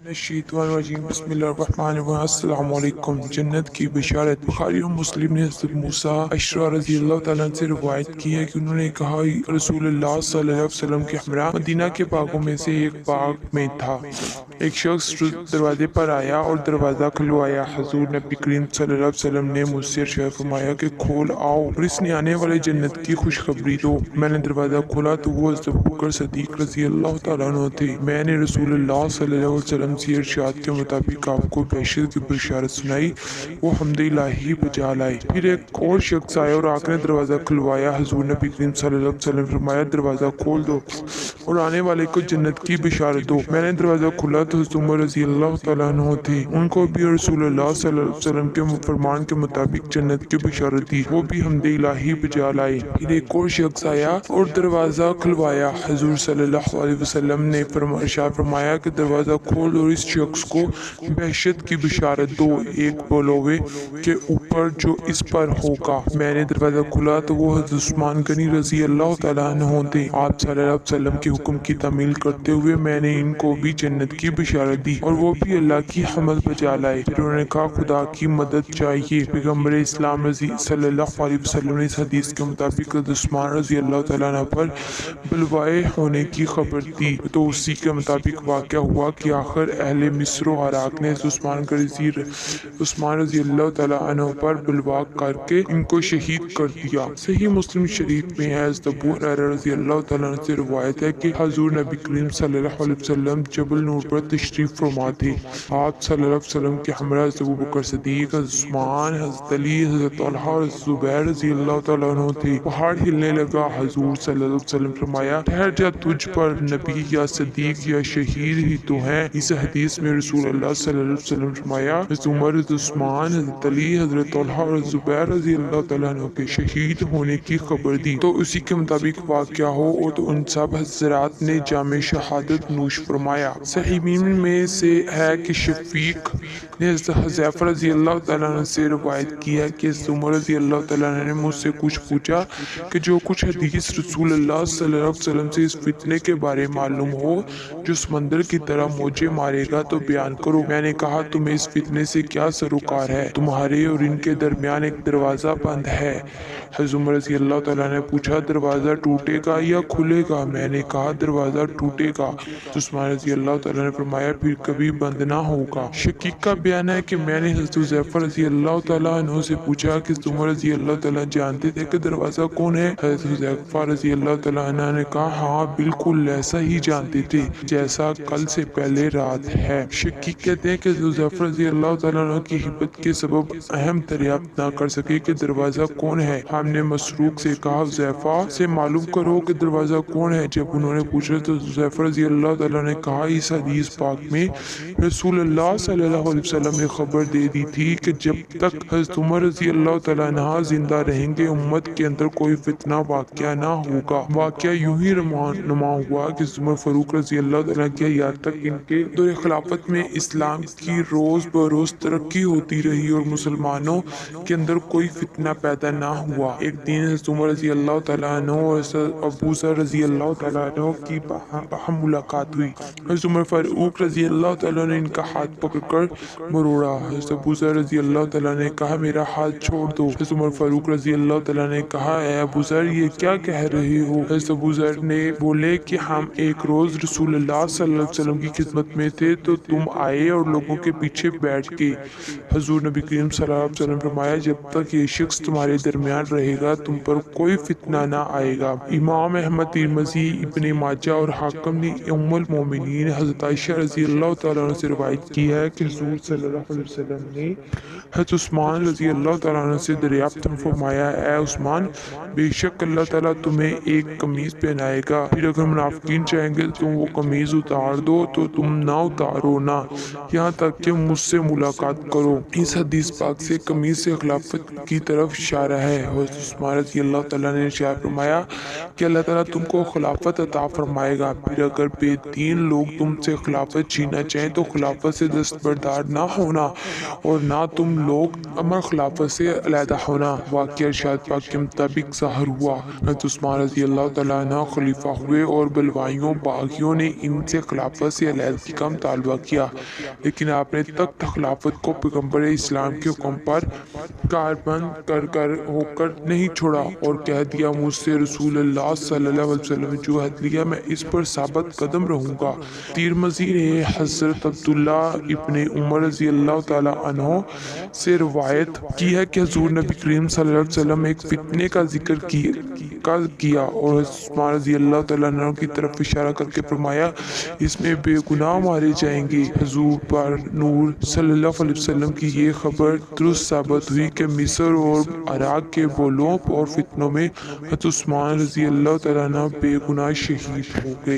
الشیطان الرجیم بسم اللہ الرحمن الرحیم السلام علیکم۔ جنت کی بشارت۔ بخاری اور مسلم نے حضرت موسیٰ اشرا رضی اللہ تعالیٰ عنہ سے روایت کی ہے کہ انہوں نے کہا رسول اللہ صلی اللہ علیہ وسلم کے ہمراہ مدینہ کے باغوں میں سے ایک باغ میں تھا۔ ایک شخص دروازے پر آیا اور دروازہ کھلوایا۔ حضور نبی کریم صلی اللہ علیہ وسلم نے مجھ سے ارشاد فرمایا کہ کھول آؤ اور اس نے آنے والے جنت کی خوشخبری دو۔ میں نے دروازہ کھولا تو وہ حضرت ابوبکر صدیق رضی اللہ تعالیٰ عنہ تھے۔ میں نے رسول اللہ صلی اللہ علیہ وسلم سے ارشاد کے مطابق آپ کو بشارت کی بشارت سنائی، وہ حمد الہی بجا لائے۔ پھر ایک اور شخص آیا اور آقا نے دروازہ کھلوایا۔ حضور نبی کریم صلی اللہ علیہ وسلم نے فرمایا دروازہ کھول دو اور آنے والے کو جنت کی بشارت دو۔ میں نے دروازہ کھولا تو حضرت عمر رضی اللہ تعالیٰ عنہ تھے، ان کو بھی رسول اللہ صلی اللہ علیہ وسلم کے فرمان کے مطابق جنت کی بشارت دی، وہ بھی حمد الہی بجا لائے۔ پھر ایک اور شخص آیا اور دروازہ کھلوایا۔ حضور صلی اللہ علیہ وسلم نے ارشاد فرمایا کہ دروازہ کھول اور اس شخص کو بہشت کی بشارت دو، ایک بلوے کے اوپر جو اس پر ہوگا۔ میں نے دروازہ کھولا تو وہ حضرت عثمان غنی رضی اللہ تعالیٰ عنہ تھے۔ آپ صلی اللہ علیہ وسلم کے حکم کی تعمیل کرتے ہوئے میں نے ان کو بھی جنت کی بشارت دی اور وہ بھی اللہ کی حمد بجا لائے۔ پھر انہوں نے کہا خدا کی مدد چاہیے۔ پیغمبر اسلام صلی اللہ علیہ وسلم نے اس حدیث کے مطابق حضرت عثمان رضی اللہ تعالیٰ عنہ پر بلوائے ہونے کی خبر دی تو اسی کے مطابق واقعہ ہوا کہ آخر اہل مصر و عراق نے عثمان رضی اللہ تعالیٰ عنہ پر بلوا کر کے ان کو شہید کر دیا۔ صحیح مسلم شریف میں ہے حضرت ابو ہریرہ رضی اللہ تعالیٰ عنہ سے روایت ہے کہ حضور نبی کریم صلی اللہ علیہ وسلم جبل نور پر تشریف فرما تھے۔ آپ صلی اللہ علیہ وسلم کے ہمراہ حضرت ابوبکر صدیق، حضرت عثمان، حضرت علی، حضرت طلحہ اور حضرت زبیر رضی اللہ تعالیٰ عنہ تھے۔ پہاڑ ہلنے لگا۔ حضور صلی اللہ علیہ وسلم فرمایا ٹھہر جا، تجھ پر نبی یا صدیق یا شہید ہی تو ہیں۔ اس حدیث میں رسول اللہ صلی اللہ علیہ وسلم فرمایا حضرت عمر، حضرت عثمان، حضرت علی، حضرت طلحہ اور حضرت زبیر رضی اللہ تعالیٰ عنہ کے شہید ہونے کی خبر دی تو اسی کے مطابق واقعہ ہو اور تو ان سب حضرات نے جام شہادت نوش فرمایا۔ صحیحین میں سے ہے کہ شفیق نے حضرت حذیفہ رضی اللہ تعالیٰ عنہ سے روایت کی ہے کہ حضرت عمر رضی اللہ تعالیٰ عنہ نے مجھ سے کچھ پوچھا کہ جو کچھ حدیث رسول اللہ صلی اللہ علیہ وسلم سے اس فتنے کے بارے معلوم ہو جو سمندر کی طرح موجے مارے گا تو بیان کرو۔ میں نے کہا تمہیں اس فتنے سے کیا سروکار ہے؟ تمہارے اور ان کے درمیان ایک دروازہ بند ہے۔ حضرت عمر رضی اللہ تعالیٰ نے پوچھا دروازہ ٹوٹے گا یا کھلے گا؟ میں نے کہا دروازہ ٹوٹے گا۔ عثمان رضی اللہ تعالیٰ نے فرمایا پھر کبھی بند نہ ہوگا۔ شقیق کا بیان ہے کہ میں نے حضرت حذیفہ رضی اللہ تعالیٰ عنہ سے پوچھا کہ عمر رضی اللہ تعالیٰ جانتے تھے کہ دروازہ کون ہے؟ حضرت حذیفہ رضی اللہ تعالیٰ عنہ نے کہا ہاں بالکل ایسا ہی جانتے تھے جیسا کل سے پہلے رات ہے۔ شقیق کہتے ہیں کہ حذیفہ رضی اللہ تعالیٰ عنہ کی ہبت کے سبب اہم دریافت نہ کر سکے کہ دروازہ کون ہے۔ ہم نے مسروق سے کہا حذیفہ سے معلوم کرو کہ دروازہ کون ہے۔ جب انہوں نے پوچھا تو حذیفہ رضی اللہ تعالیٰ نے کہا اس حدیث پاک میں رسول اللہ صلی اللہ علیہ وسلم نے خبر دے دی تھی کہ جب تک حضرت عمر رضی اللہ تعالیٰ عنہ زندہ رہیں گے امت کے اندر کوئی فتنہ واقعہ نہ ہوگا۔ واقعہ یوں ہی نما ہوا کہ عمر فاروق رضی اللہ تعالیٰ کی حیات تک ان کے دور خلافت میں اسلام کی روز بروز ترقی ہوتی رہی اور مسلمانوں کے اندر کوئی فتنہ پیدا نہ ہوا۔ ایک دن حضرت عمر رضی اللہ تعالیٰ عنہ اور حضرت ابو ذر رضی اللہ تعالیٰ عنہ کی باہم ملاقات ہوئی۔ حضرت عمر فاروق رضی اللہ تعالیٰ نے ان کا ہاتھ پکڑ کر مروڑا۔ حضرت ابو ذر رضی اللہ تعالیٰ نے کہا میرا ہاتھ چھوڑ دو۔ حضرت عمر فاروق رضی اللہ تعالیٰ نے کہا اے ابو ذر یہ کیا کہہ رہے ہو؟ حضرت ابو ذر نے بولے کہ ہم ایک روز رسول اللہ صلی اللہ علیہ وسلم کی خدمت میں تھے تو تم آئے اور لوگوں کے پیچھے بیٹھ کے حضور نبی کریم صلی اللہ علیہ وسلم فرمایا جب تک یہ شخص تمہارے درمیان رہے گا تم پر کوئی فتنہ نہ آئے گا۔ امام احمد ترمذی، ابن ماجہ اور حاکم نے ام المومنین حضرت عائشہ رضی اللہ تعالیٰ عنہ سے روایت کی ہے کہ حضور صلی اللہ علیہ وسلم نے حضرت عثمان رضی اللہ تعالیٰ عنہ سے دریافت فرمایا اے عثمان بے شک اللہ تعالیٰ تمہیں ایک قمیض پہنائے گا، پھر اگر منافقین چاہیں گے تم وہ قمیض اتار دو تو تم نہ اتارو نہ یہاں تک کہ مجھ سے ملاقات کرو۔ اس حدیث پاک سے قمیض سے خلافت کی طرف اشارہ ہے۔ حضرت عثمان رضی اللہ تعالیٰ نے ارشاد فرمایا کہ اللہ تعالیٰ تم کو خلافت عطا فرمائے گا، پھر اگر بے دین لوگ تم سے خلافت چھیننا چاہیں تو خلافت سے دستبردار نہ ہونا اور نہ تم لوگ امر خلافت سے علیحدہ ہونا۔ واقعہ ارشاد پاک کے مطابق ظاہر ہوا۔ حضرت عثمان رضی اللہ تعالیٰ عنہ خلیفہ ہوئے اور بلوائیوں باغیوں نے ان سے خلافت سے علیحدگی کا مطالبہ کیا، لیکن آپ نے تک خلافت کو پیغمبر اسلام کے حکم پر کاربند ہو کر نہیں چھوڑا اور کہہ دیا مجھ سے رسول اللہ صلی اللہ علیہ وسلم نے جو عہد لیا میں اس پر ثابت قدم رہوں گا۔ ترمذی نے حضرت عبداللہ ابن عمر رضی اللہ تعالیٰ عنہ سے روایت کی ہے کہ حضور نبی کریم صلی اللہ علیہ وسلم ایک فتنے کا ذکر کیا اور عثمان رضی اللہ تعالیٰ عنہ کی طرف اشارہ کر کے فرمایا اس میں بے گناہ مارے جائیں گے۔ حضور پر نور صلی اللہ علیہ وسلم کی یہ خبر درست ثابت ہوئی کہ مصر اور عراق کے بولوں اور فتنوں میں حضرت عثمان رضی اللہ تعالیٰ عنہ بے گناہ شہید ہو گئے۔